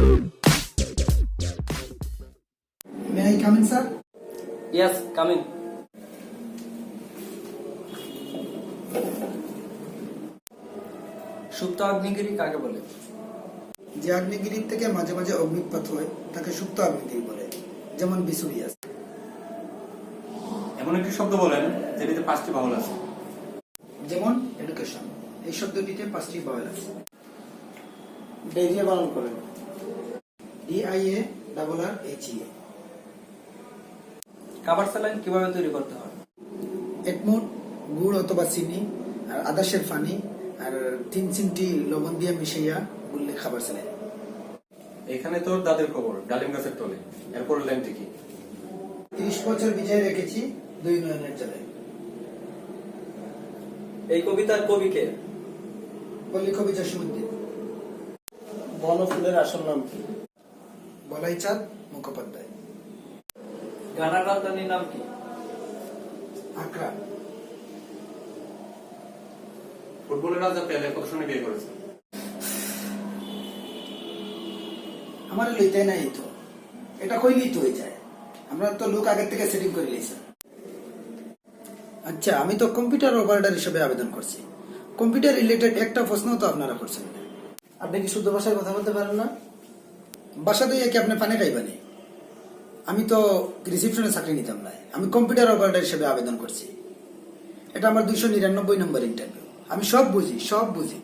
May I come in, sir? Yes, coming. সুপ্ত আগ্নেয়গিরি কাকে বলে? যে আগ্নেয়গিরির থেকে মাঝে মাঝে অগ্নুৎপাত হয় তাকে সুপ্ত আগ্নেয়গিরি বলে, যেমন ভিসুভিয়াস। এমন একটি শব্দ বলেন যেটিতে 5টি বাহুল আছে। যেমন এডুকেশন, এই শব্দটিতে 5টি বাহুল আছে। ডায়রিয়া বানান করেন। DIARRHEA। খাবার স্যালাইন কিভাবে তৈরি করতে হয়? একমুট গুড় অথবা চিনি আর আদাসের পানি আর 3 চিমটি লবণ দিয়ে মিশাইয়া গুললে খাবার স্যালাইন। এখানে তোর দাদের খবর, ডালিম গাছের তলে। এরপর লাইনটি কি? 30 বছর ভিজায় রেখেছি 2 নয়নের জলে। এই কবিতার কবি কে? পল্লী কবি জসীমউদ্দিন। বনফুলের আসল নাম কি? বলাইচাঁদ মুখোপাধ্যায়। গানার রাজধানীর নাম কি? আকরা। ফুটবলের রাজা পেলে কত সনে বিয়ে করেছে? আমার লইতে নাই তো, এটা কইলেই তো হয়ে যায়। আমরা তো লোক আগের থেকে সেটিং করে লইছি। আচ্ছা, আমি তো কম্পিউটার অপারেটর হিসেবে আবেদন করছি। কম্পিউটার রিলেটেড একটা প্রশ্ন তো আপনারা করছেন না। আপনি কি শুদ্ধ ভাষায় কথা বলতে পারেন না? বাসা দিয়ে কি আপনি পানি খাইবানি? আমি তো রিসিপশনে চাকরি নিতাম না, আমি কম্পিউটার অপারেটর হিসেবে আবেদন করছি। এটা আমার 299 নম্বর ইন্টারভিউ। আমি সব বুঝি, সব বুঝি।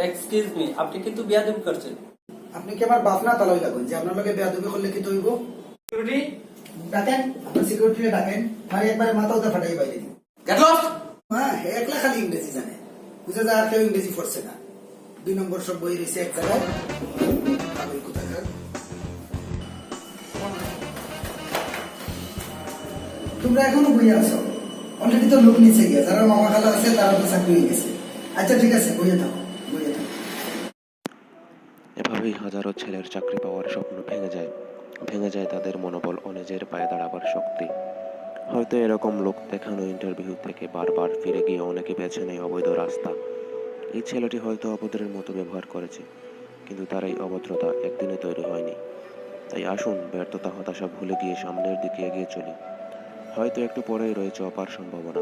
এক্সকিউজ মি, আপনি কিন্তু বিয়াদবি করছেন। আপনি কি আমার বাপ না তালই লাগুন যে আপনার লগে বেয়াদবি করলে কি তৈব? সিকিউরিটি, ডাকেন, আপনার সিকিউরিটিকে ডাকেন, মানে একবারে মাথা উঠে ফাটাই বাইরে দিন। Get lost. হ্যাঁ, একলা খালি ইংরেজি জানে, বুঝে যায় আর কেউ ইংরেজি পড়ছে না। 2 নম্বর সব বই রয়েছে এক জায়গায়। পাগল কোথাকার। তোমরা এখনো বইয়ে আছো, অলরেডি তো লোক নিচে গিয়ে যারা মামা খালা আছে তারা তো চাকরি হয়ে গেছে। আচ্ছা ঠিক আছে, বইয়ে থাকো, বইয়ে থাকো। এভাবেই হাজারো ছেলের চাকরি পাওয়ার স্বপ্ন ভেঙে যায় তাদের মনোবল ও নিজের পায়ে দাঁড়াবার শক্তি। হয়তো এরকম লোক দেখানো ইন্টারভিউ থেকে বারবার ফিরে গিয়ে অনেকে বেছে নেয় অবৈধ রাস্তা। এই ছেলেটি হয়তো অভদ্রের মতো ব্যবহার করেছে, কিন্তু তার এই অভদ্রতা একদিনে তৈরি হয়নি। তাই আসুন ব্যর্থতা হতাশা ভুলে গিয়ে সামনের দিকে এগিয়ে চলি। হয়তো একটু পরেই রয়েছে অপার সম্ভাবনা।